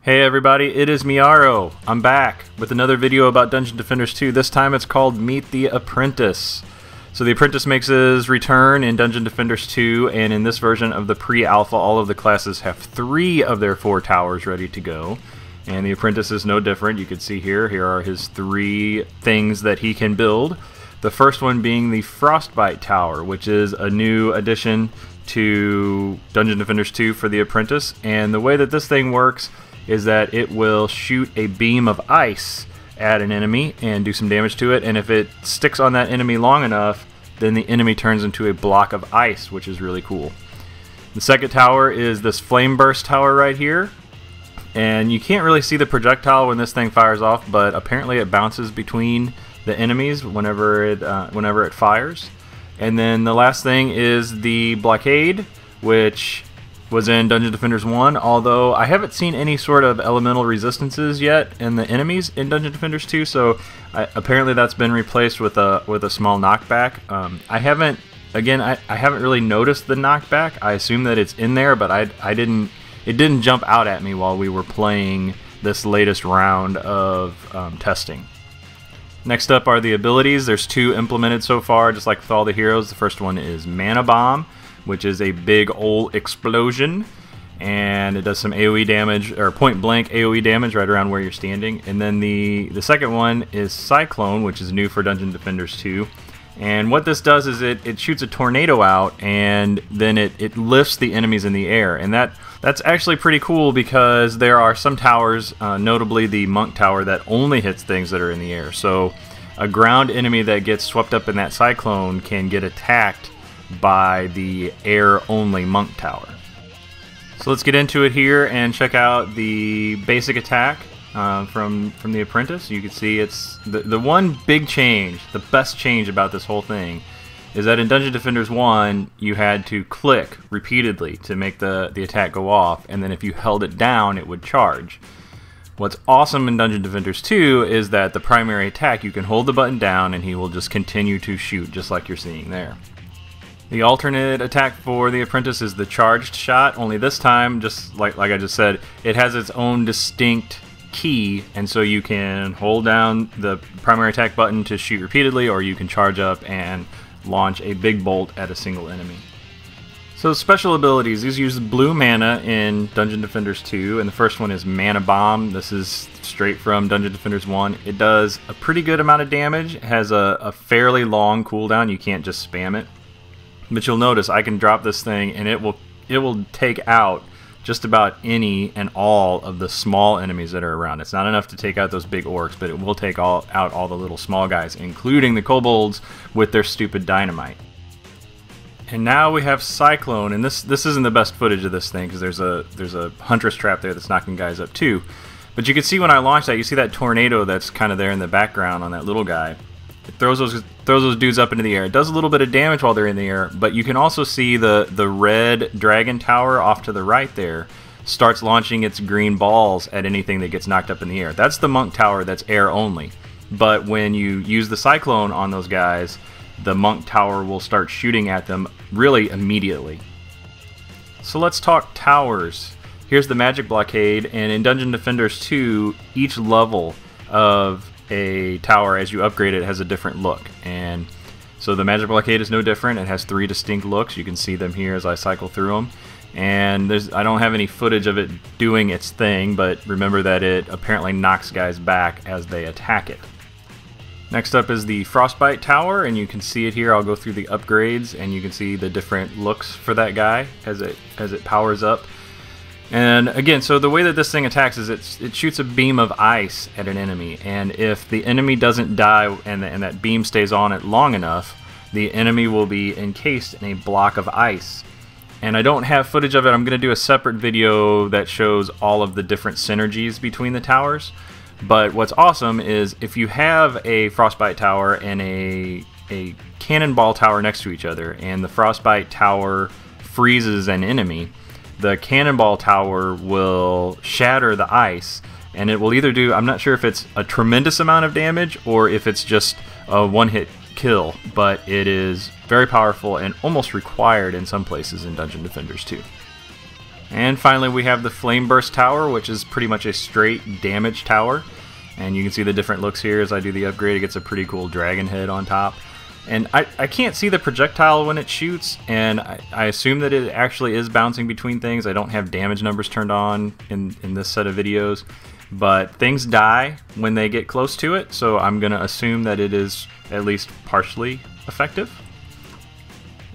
Hey everybody, it is Miaro. I'm back with another video about Dungeon Defenders 2. This time it's called Meet the Apprentice. So the Apprentice makes his return in Dungeon Defenders 2, and in this version of the pre-alpha, all of the classes have 3 of their 4 towers ready to go. And the Apprentice is no different. You can see here are his 3 things that he can build. The first one being the Frostbite Tower, which is a new addition to Dungeon Defenders 2 for the Apprentice. And the way that this thing works is that it will shoot a beam of ice at an enemy and do some damage to it, and if it sticks on that enemy long enough, then the enemy turns into a block of ice, which is really cool. The second tower is this Flameburst Tower right here, and you can't really see the projectile when this thing fires off, but apparently it bounces between the enemies whenever it fires. And then the last thing is the Blockade, which was in Dungeon Defenders 1, although I haven't seen any sort of elemental resistances yet in the enemies in Dungeon Defenders 2, so apparently that's been replaced with a small knockback. I haven't really noticed the knockback. I assume that it's in there, but it didn't jump out at me while we were playing this latest round of testing. Next up are the abilities. There's 2 implemented so far, just like with all the heroes. The first one is Mana Bomb, which is a big old explosion, and it does some AoE damage, or point blank AoE damage right around where you're standing. And then the second one is Cyclone, which is new for Dungeon Defenders 2. And what this does is it shoots a tornado out, and then it lifts the enemies in the air. And that's actually pretty cool, because there are some towers, notably the Monk Tower, that only hits things that are in the air. So a ground enemy that gets swept up in that Cyclone can get attacked by the air-only Monk Tower. So let's get into it here and check out the basic attack from the Apprentice. You can see it's the one big change, the best change about this whole thing, is that in Dungeon Defenders 1 you had to click repeatedly to make the attack go off, and then if you held it down it would charge. What's awesome in Dungeon Defenders 2 is that the primary attack, you can hold the button down and he will just continue to shoot, just like you're seeing there. The alternate attack for the Apprentice is the charged shot, only this time, just like I just said, it has its own distinct key, and so you can hold down the primary attack button to shoot repeatedly, or you can charge up and launch a big bolt at a single enemy. So special abilities, these use blue mana in Dungeon Defenders 2, and the first one is Mana Bomb. This is straight from Dungeon Defenders 1. It does a pretty good amount of damage, it has a fairly long cooldown, you can't just spam it. But you'll notice I can drop this thing and it will take out just about any and all of the small enemies that are around. It's not enough to take out those big orcs, but it will take out all the little small guys, including the kobolds with their stupid dynamite. And now we have Cyclone, and this isn't the best footage of this thing because there's a Huntress trap there that's knocking guys up too. But you can see when I launch that, you see that tornado that's kind of there in the background on that little guy. It throws those dudes up into the air. It does a little bit of damage while they're in the air, but you can also see the red dragon tower off to the right there starts launching its green balls at anything that gets knocked up in the air. That's the Monk Tower that's air only. But when you use the Cyclone on those guys, the Monk Tower will start shooting at them really immediately. So let's talk towers. Here's the Magic Blockade, and in Dungeon Defenders 2, each level of a tower, as you upgrade it, has a different look, and so the Magic Blockade is no different. It has 3 distinct looks. You can see them here as I cycle through them, and I don't have any footage of it doing its thing, but remember that it apparently knocks guys back as they attack it. Next up is the Frostbite Tower, and you can see it here. I'll go through the upgrades and you can see the different looks for that guy as it powers up. And again, so the way that this thing attacks is it shoots a beam of ice at an enemy, and if the enemy doesn't die and that beam stays on it long enough, the enemy will be encased in a block of ice. And I don't have footage of it. I'm going to do a separate video that shows all of the different synergies between the towers. But what's awesome is if you have a Frostbite Tower and a Cannonball Tower next to each other, and the Frostbite Tower freezes an enemy, the Cannonball Tower will shatter the ice, and it will either do, I'm not sure if it's a tremendous amount of damage or if it's just a one-hit kill, but it is very powerful and almost required in some places in Dungeon Defenders 2. And finally we have the Flameburst Tower, which is pretty much a straight damage tower. And you can see the different looks here as I do the upgrade. It gets a pretty cool dragon head on top. And I can't see the projectile when it shoots, and I assume that it actually is bouncing between things. I don't have damage numbers turned on in this set of videos, but things die when they get close to it, so I'm going to assume that it is at least partially effective.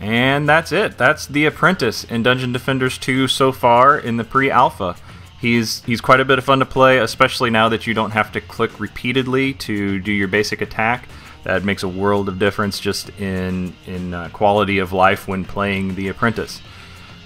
And that's it. That's the Apprentice in Dungeon Defenders 2 so far in the pre-alpha. He's quite a bit of fun to play, especially now that you don't have to click repeatedly to do your basic attack. That makes a world of difference just in quality of life when playing the Apprentice.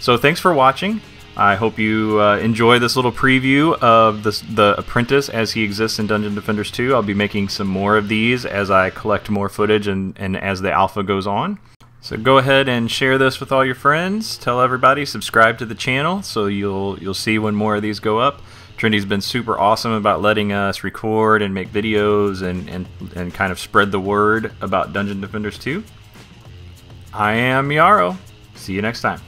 So thanks for watching. I hope you enjoy this little preview of the Apprentice as he exists in Dungeon Defenders 2. I'll be making some more of these as I collect more footage and as the alpha goes on. So go ahead and share this with all your friends. Tell everybody, subscribe to the channel so you'll see when more of these go up. Trinity's been super awesome about letting us record and make videos and kind of spread the word about Dungeon Defenders 2. I am Yarrow. See you next time.